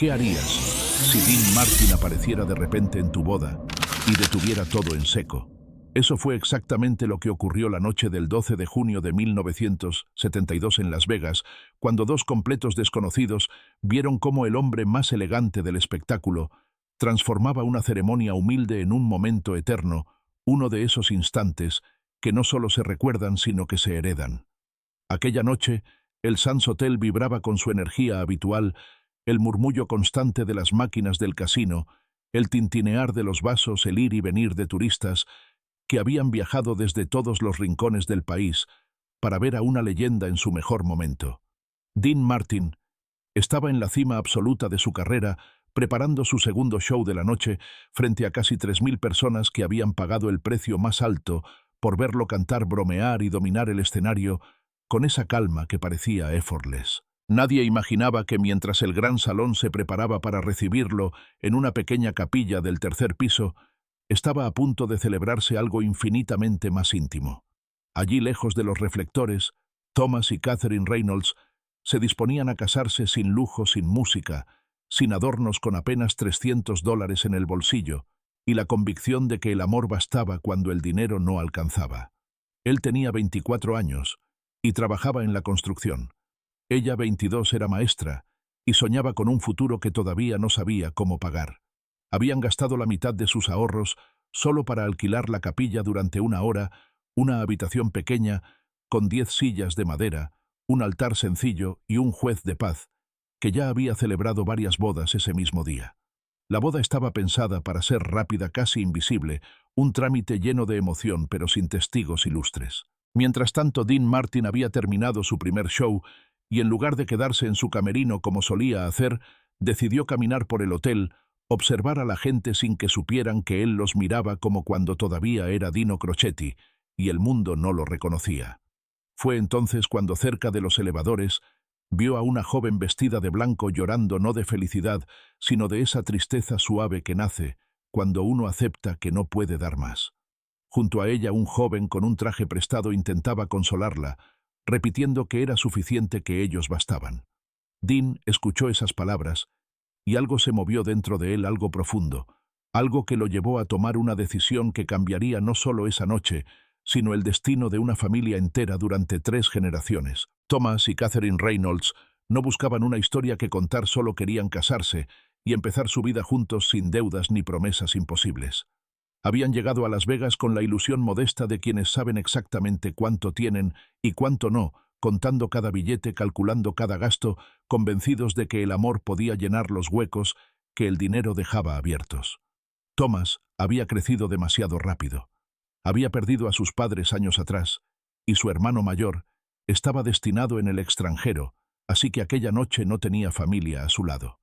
¿Qué harías si Dean Martin apareciera de repente en tu boda y detuviera todo en seco? Eso fue exactamente lo que ocurrió la noche del 12 de junio de 1972 en Las Vegas, cuando dos completos desconocidos vieron cómo el hombre más elegante del espectáculo transformaba una ceremonia humilde en un momento eterno, uno de esos instantes que no solo se recuerdan sino que se heredan. Aquella noche, el Sands Hotel vibraba con su energía habitual, el murmullo constante de las máquinas del casino, el tintinear de los vasos, el ir y venir de turistas que habían viajado desde todos los rincones del país para ver a una leyenda en su mejor momento. Dean Martin estaba en la cima absoluta de su carrera, preparando su segundo show de la noche frente a casi 3.000 personas que habían pagado el precio más alto por verlo cantar, bromear y dominar el escenario con esa calma que parecía effortless. Nadie imaginaba que mientras el gran salón se preparaba para recibirlo en una pequeña capilla del tercer piso, estaba a punto de celebrarse algo infinitamente más íntimo. Allí, lejos de los reflectores, Thomas y Catherine Reynolds se disponían a casarse sin lujo, sin música, sin adornos, con apenas $300 en el bolsillo y la convicción de que el amor bastaba cuando el dinero no alcanzaba. Él tenía 24 años y trabajaba en la construcción. Ella, 22, era maestra y soñaba con un futuro que todavía no sabía cómo pagar. Habían gastado la mitad de sus ahorros solo para alquilar la capilla durante una hora, una habitación pequeña, con 10 sillas de madera, un altar sencillo y un juez de paz, que ya había celebrado varias bodas ese mismo día. La boda estaba pensada para ser rápida, casi invisible, un trámite lleno de emoción pero sin testigos ilustres. Mientras tanto, Dean Martin había terminado su primer show y en lugar de quedarse en su camerino como solía hacer, decidió caminar por el hotel, observar a la gente sin que supieran que él los miraba, como cuando todavía era Dino Crocetti y el mundo no lo reconocía. Fue entonces cuando, cerca de los elevadores, vio a una joven vestida de blanco llorando, no de felicidad, sino de esa tristeza suave que nace cuando uno acepta que no puede dar más. Junto a ella, un joven con un traje prestado intentaba consolarla, repitiendo que era suficiente, que ellos bastaban. Dean escuchó esas palabras y algo se movió dentro de él, algo profundo, algo que lo llevó a tomar una decisión que cambiaría no solo esa noche, sino el destino de una familia entera durante 3 generaciones. Thomas y Catherine Reynolds no buscaban una historia que contar, solo querían casarse y empezar su vida juntos sin deudas ni promesas imposibles. Habían llegado a Las Vegas con la ilusión modesta de quienes saben exactamente cuánto tienen y cuánto no, contando cada billete, calculando cada gasto, convencidos de que el amor podía llenar los huecos que el dinero dejaba abiertos. Thomas había crecido demasiado rápido. Había perdido a sus padres años atrás, y su hermano mayor estaba destinado en el extranjero, así que aquella noche no tenía familia a su lado.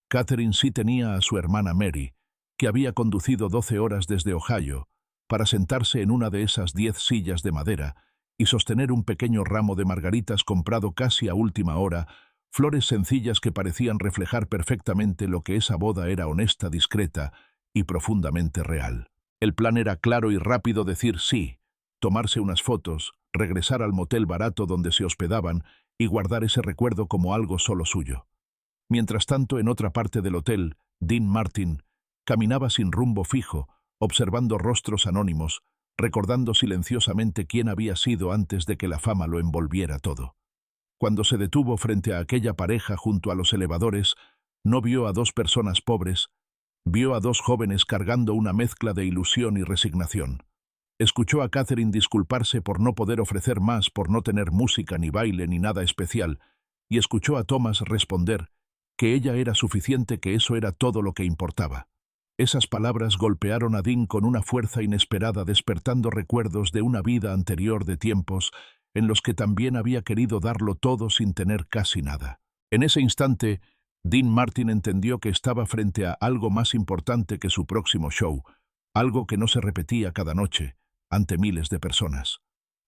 Catherine sí tenía a su hermana Mary, que había conducido 12 horas desde Ohio para sentarse en una de esas 10 sillas de madera y sostener un pequeño ramo de margaritas comprado casi a última hora, flores sencillas que parecían reflejar perfectamente lo que esa boda era: honesta, discreta y profundamente real. El plan era claro y rápido: decir sí, tomarse unas fotos, regresar al motel barato donde se hospedaban y guardar ese recuerdo como algo solo suyo. Mientras tanto, en otra parte del hotel, Dean Martin caminaba sin rumbo fijo, observando rostros anónimos, recordando silenciosamente quién había sido antes de que la fama lo envolviera todo. Cuando se detuvo frente a aquella pareja junto a los elevadores, no vio a 2 personas pobres, vio a 2 jóvenes cargando una mezcla de ilusión y resignación. Escuchó a Catherine disculparse por no poder ofrecer más, por no tener música ni baile ni nada especial, y escuchó a Thomas responder que ella era suficiente, que eso era todo lo que importaba. Esas palabras golpearon a Dean con una fuerza inesperada, despertando recuerdos de una vida anterior, de tiempos en los que también había querido darlo todo sin tener casi nada. En ese instante, Dean Martin entendió que estaba frente a algo más importante que su próximo show, algo que no se repetía cada noche, ante miles de personas.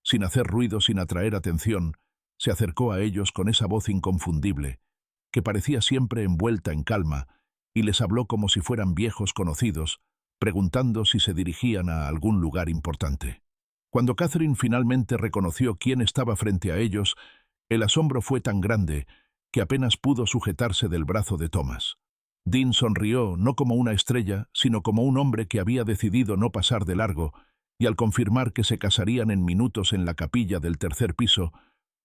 Sin hacer ruido, sin atraer atención, se acercó a ellos con esa voz inconfundible, que parecía siempre envuelta en calma, y les habló como si fueran viejos conocidos, preguntando si se dirigían a algún lugar importante. Cuando Catherine finalmente reconoció quién estaba frente a ellos, el asombro fue tan grande que apenas pudo sujetarse del brazo de Thomas. Dean sonrió no como una estrella, sino como un hombre que había decidido no pasar de largo, y al confirmar que se casarían en minutos en la capilla del tercer piso,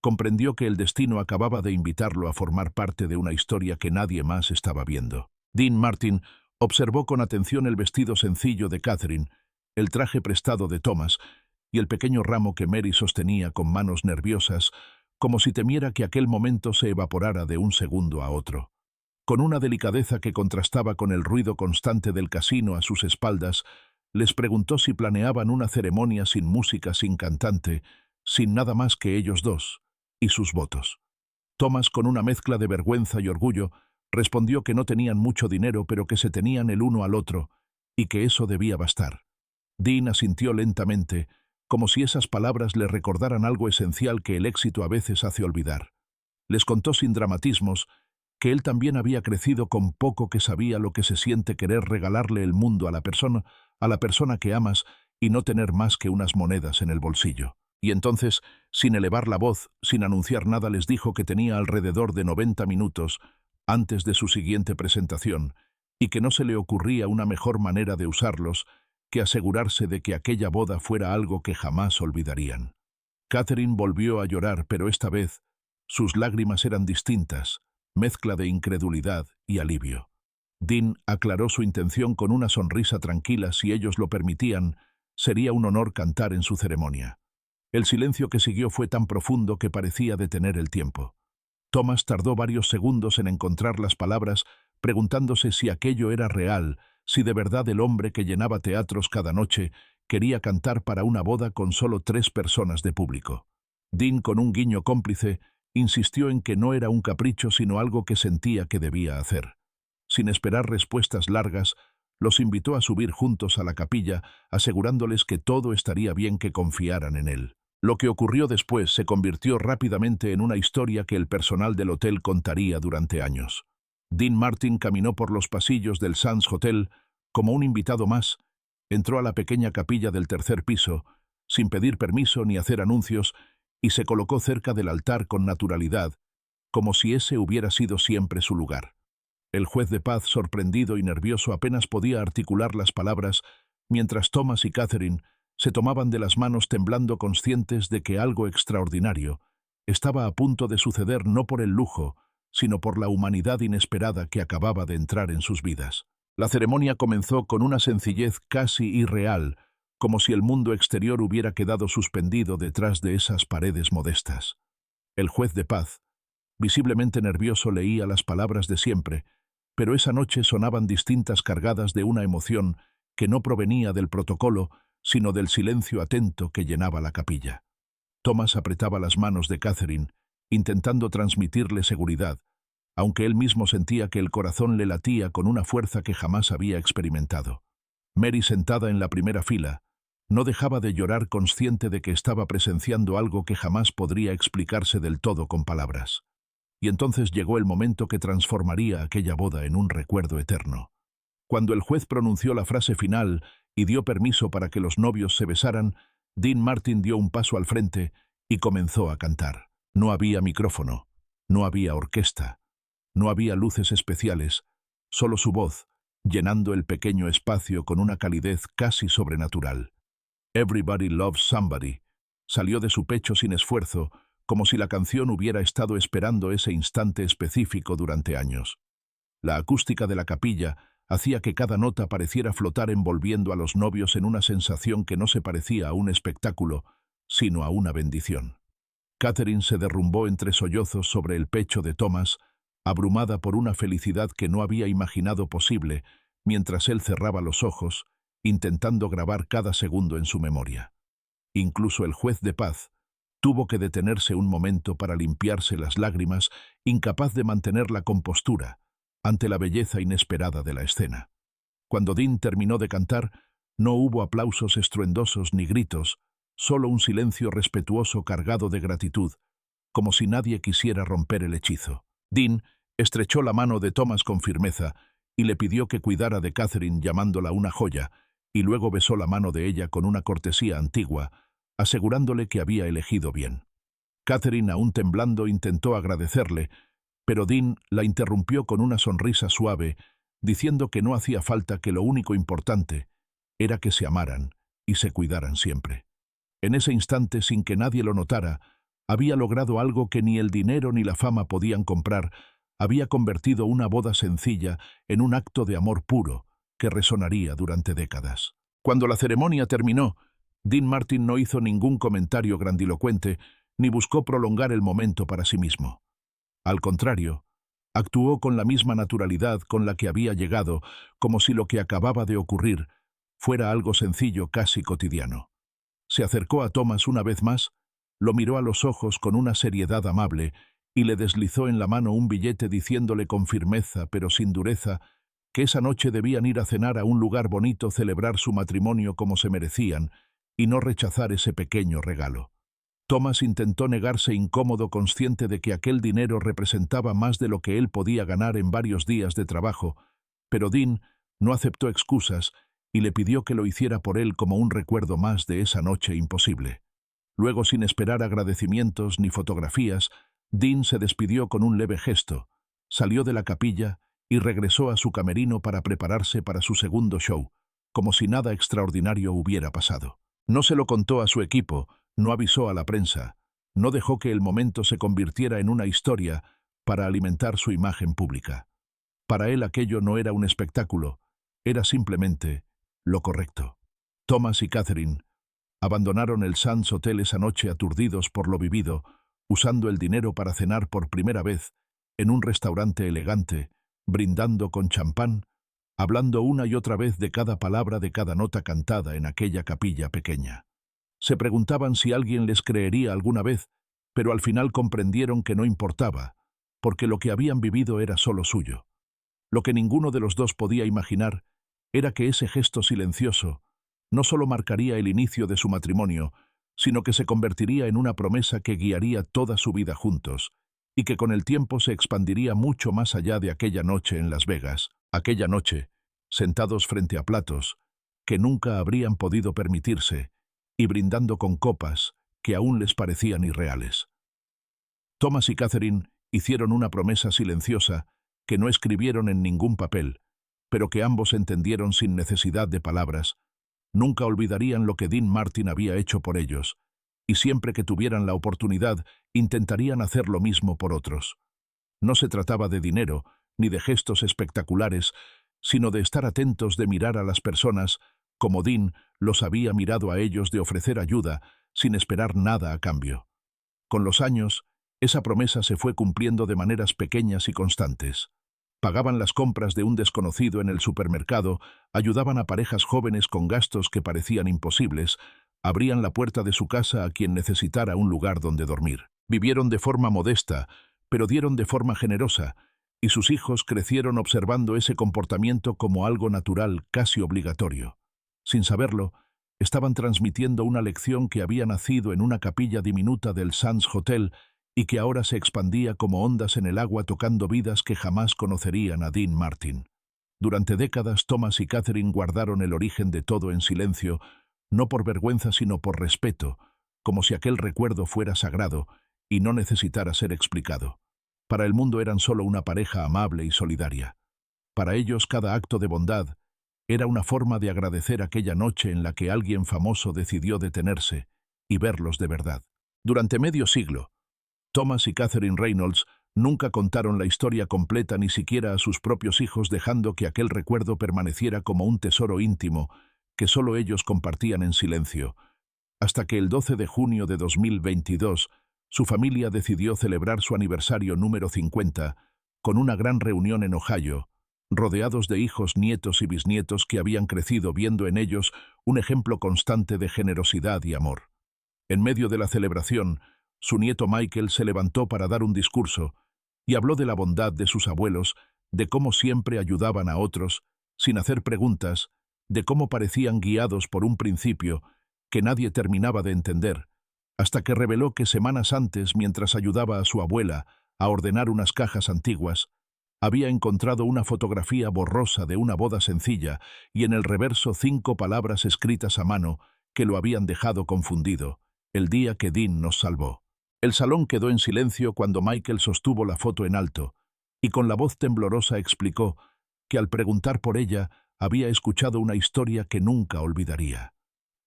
comprendió que el destino acababa de invitarlo a formar parte de una historia que nadie más estaba viendo. Dean Martin observó con atención el vestido sencillo de Catherine, el traje prestado de Thomas y el pequeño ramo que Mary sostenía con manos nerviosas, como si temiera que aquel momento se evaporara de un segundo a otro. Con una delicadeza que contrastaba con el ruido constante del casino a sus espaldas, les preguntó si planeaban una ceremonia sin música, sin cantante, sin nada más que ellos dos y sus votos. Thomas, con una mezcla de vergüenza y orgullo, respondió que no tenían mucho dinero, pero que se tenían el uno al otro, y que eso debía bastar. Dean asintió lentamente, como si esas palabras le recordaran algo esencial que el éxito a veces hace olvidar. Les contó sin dramatismos que él también había crecido con poco, que sabía lo que se siente querer regalarle el mundo a la persona que amas y no tener más que unas monedas en el bolsillo. Y entonces, sin elevar la voz, sin anunciar nada, les dijo que tenía alrededor de 90 minutos antes de su siguiente presentación y que no se le ocurría una mejor manera de usarlos que asegurarse de que aquella boda fuera algo que jamás olvidarían. Catherine volvió a llorar, pero esta vez sus lágrimas eran distintas, mezcla de incredulidad y alivio. Dean aclaró su intención con una sonrisa tranquila. Si ellos lo permitían, sería un honor cantar en su ceremonia. El silencio que siguió fue tan profundo que parecía detener el tiempo. Thomas tardó varios segundos en encontrar las palabras, preguntándose si aquello era real, si de verdad el hombre que llenaba teatros cada noche quería cantar para una boda con solo 3 personas de público. Dean, con un guiño cómplice, insistió en que no era un capricho, sino algo que sentía que debía hacer. Sin esperar respuestas largas, los invitó a subir juntos a la capilla, asegurándoles que todo estaría bien, que confiaran en él. Lo que ocurrió después se convirtió rápidamente en una historia que el personal del hotel contaría durante años. Dean Martin caminó por los pasillos del Sands Hotel como un invitado más, entró a la pequeña capilla del tercer piso, sin pedir permiso ni hacer anuncios, y se colocó cerca del altar con naturalidad, como si ese hubiera sido siempre su lugar. El juez de paz, sorprendido y nervioso, apenas podía articular las palabras, mientras Thomas y Catherine se tomaban de las manos, temblando, conscientes de que algo extraordinario estaba a punto de suceder, no por el lujo, sino por la humanidad inesperada que acababa de entrar en sus vidas. La ceremonia comenzó con una sencillez casi irreal, como si el mundo exterior hubiera quedado suspendido detrás de esas paredes modestas. El juez de paz, visiblemente nervioso, leía las palabras de siempre, pero esa noche sonaban distintas, cargadas de una emoción que no provenía del protocolo, sino del silencio atento que llenaba la capilla. Thomas apretaba las manos de Catherine, intentando transmitirle seguridad, aunque él mismo sentía que el corazón le latía con una fuerza que jamás había experimentado. Mary, sentada en la primera fila, no dejaba de llorar, consciente de que estaba presenciando algo que jamás podría explicarse del todo con palabras. Y entonces llegó el momento que transformaría aquella boda en un recuerdo eterno. Cuando el juez pronunció la frase final y dio permiso para que los novios se besaran, Dean Martin dio un paso al frente y comenzó a cantar. No había micrófono, no había orquesta, no había luces especiales, solo su voz, llenando el pequeño espacio con una calidez casi sobrenatural. Everybody Loves Somebody salió de su pecho sin esfuerzo, como si la canción hubiera estado esperando ese instante específico durante años. La acústica de la capilla hacía que cada nota pareciera flotar, envolviendo a los novios en una sensación que no se parecía a un espectáculo, sino a una bendición. Catherine se derrumbó entre sollozos sobre el pecho de Thomas, abrumada por una felicidad que no había imaginado posible, mientras él cerraba los ojos, intentando grabar cada segundo en su memoria. Incluso el juez de paz tuvo que detenerse un momento para limpiarse las lágrimas, incapaz de mantener la compostura ante la belleza inesperada de la escena. Cuando Dean terminó de cantar, no hubo aplausos estruendosos ni gritos, solo un silencio respetuoso cargado de gratitud, como si nadie quisiera romper el hechizo. Dean estrechó la mano de Thomas con firmeza y le pidió que cuidara de Catherine, llamándola una joya, y luego besó la mano de ella con una cortesía antigua, asegurándole que había elegido bien. Catherine, aún temblando, intentó agradecerle, pero Dean la interrumpió con una sonrisa suave, diciendo que no hacía falta, que lo único importante era que se amaran y se cuidaran siempre. En ese instante, sin que nadie lo notara, había logrado algo que ni el dinero ni la fama podían comprar. Había convertido una boda sencilla en un acto de amor puro que resonaría durante décadas. Cuando la ceremonia terminó, Dean Martin no hizo ningún comentario grandilocuente ni buscó prolongar el momento para sí mismo. Al contrario, actuó con la misma naturalidad con la que había llegado, como si lo que acababa de ocurrir fuera algo sencillo, casi cotidiano. Se acercó a Thomas una vez más, lo miró a los ojos con una seriedad amable y le deslizó en la mano un billete diciéndole con firmeza, pero sin dureza, que esa noche debían ir a cenar a un lugar bonito, celebrar su matrimonio como se merecían y no rechazar ese pequeño regalo. Thomas intentó negarse incómodo, consciente de que aquel dinero representaba más de lo que él podía ganar en varios días de trabajo, pero Dean no aceptó excusas y le pidió que lo hiciera por él como un recuerdo más de esa noche imposible. Luego, sin esperar agradecimientos ni fotografías, Dean se despidió con un leve gesto, salió de la capilla y regresó a su camerino para prepararse para su segundo show, como si nada extraordinario hubiera pasado. No se lo contó a su equipo, no avisó a la prensa, no dejó que el momento se convirtiera en una historia para alimentar su imagen pública. Para él aquello no era un espectáculo, era simplemente lo correcto. Thomas y Catherine abandonaron el Sands Hotel esa noche aturdidos por lo vivido, usando el dinero para cenar por primera vez en un restaurante elegante, brindando con champán, hablando una y otra vez de cada palabra de cada nota cantada en aquella capilla pequeña. Se preguntaban si alguien les creería alguna vez, pero al final comprendieron que no importaba, porque lo que habían vivido era solo suyo. Lo que ninguno de los dos podía imaginar era que ese gesto silencioso no solo marcaría el inicio de su matrimonio, sino que se convertiría en una promesa que guiaría toda su vida juntos, y que con el tiempo se expandiría mucho más allá de aquella noche en Las Vegas, aquella noche, sentados frente a platos que nunca habrían podido permitirse, y brindando con copas que aún les parecían irreales. Thomas y Catherine hicieron una promesa silenciosa que no escribieron en ningún papel, pero que ambos entendieron sin necesidad de palabras. Nunca olvidarían lo que Dean Martin había hecho por ellos, y siempre que tuvieran la oportunidad intentarían hacer lo mismo por otros. No se trataba de dinero, ni de gestos espectaculares, sino de estar atentos, de mirar a las personas como Dean los había mirado a ellos, de ofrecer ayuda sin esperar nada a cambio. Con los años, esa promesa se fue cumpliendo de maneras pequeñas y constantes. Pagaban las compras de un desconocido en el supermercado, ayudaban a parejas jóvenes con gastos que parecían imposibles, abrían la puerta de su casa a quien necesitara un lugar donde dormir. Vivieron de forma modesta, pero dieron de forma generosa, y sus hijos crecieron observando ese comportamiento como algo natural, casi obligatorio. Sin saberlo, estaban transmitiendo una lección que había nacido en una capilla diminuta del Sands Hotel y que ahora se expandía como ondas en el agua, tocando vidas que jamás conocerían a Dean Martin. Durante décadas, Thomas y Catherine guardaron el origen de todo en silencio, no por vergüenza sino por respeto, como si aquel recuerdo fuera sagrado y no necesitara ser explicado. Para el mundo eran solo una pareja amable y solidaria. Para ellos cada acto de bondad era una forma de agradecer aquella noche en la que alguien famoso decidió detenerse y verlos de verdad. Durante medio siglo, Thomas y Catherine Reynolds nunca contaron la historia completa ni siquiera a sus propios hijos, dejando que aquel recuerdo permaneciera como un tesoro íntimo que solo ellos compartían en silencio, hasta que el 12 de junio de 2022 su familia decidió celebrar su aniversario número 50 con una gran reunión en Ohio, rodeados de hijos, nietos y bisnietos que habían crecido viendo en ellos un ejemplo constante de generosidad y amor. En medio de la celebración, su nieto Michael se levantó para dar un discurso y habló de la bondad de sus abuelos, de cómo siempre ayudaban a otros, sin hacer preguntas, de cómo parecían guiados por un principio que nadie terminaba de entender, hasta que reveló que semanas antes, mientras ayudaba a su abuela a ordenar unas cajas antiguas, había encontrado una fotografía borrosa de una boda sencilla y en el reverso 5 palabras escritas a mano que lo habían dejado confundido: el día que Dean nos salvó. El salón quedó en silencio cuando Michael sostuvo la foto en alto y con la voz temblorosa explicó: que al preguntar por ella había escuchado una historia que nunca olvidaría.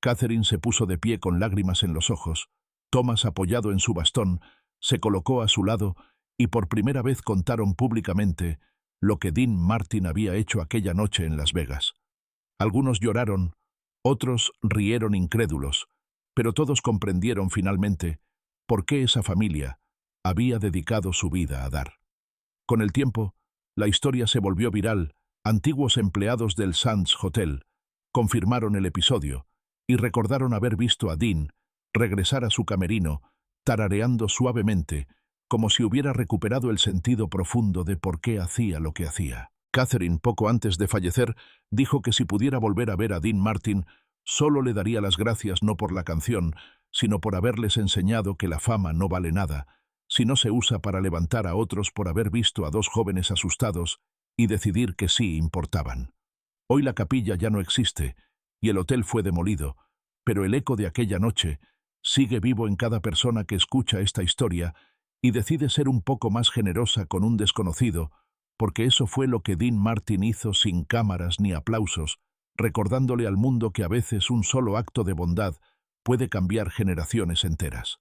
Catherine se puso de pie con lágrimas en los ojos. Thomas, apoyado en su bastón, se colocó a su lado y por primera vez contaron públicamente lo que Dean Martin había hecho aquella noche en Las Vegas. Algunos lloraron, otros rieron incrédulos, pero todos comprendieron finalmente por qué esa familia había dedicado su vida a dar. Con el tiempo, la historia se volvió viral. Antiguos empleados del Sands Hotel confirmaron el episodio y recordaron haber visto a Dean regresar a su camerino, tarareando suavemente, como si hubiera recuperado el sentido profundo de por qué hacía lo que hacía. Catherine, poco antes de fallecer, dijo que si pudiera volver a ver a Dean Martin, solo le daría las gracias no por la canción, sino por haberles enseñado que la fama no vale nada, si no se usa para levantar a otros por haber visto a dos jóvenes asustados y decidir que sí importaban. Hoy la capilla ya no existe y el hotel fue demolido, pero el eco de aquella noche sigue vivo en cada persona que escucha esta historia y decide ser un poco más generosa con un desconocido, porque eso fue lo que Dean Martin hizo sin cámaras ni aplausos, recordándole al mundo que a veces un solo acto de bondad puede cambiar generaciones enteras.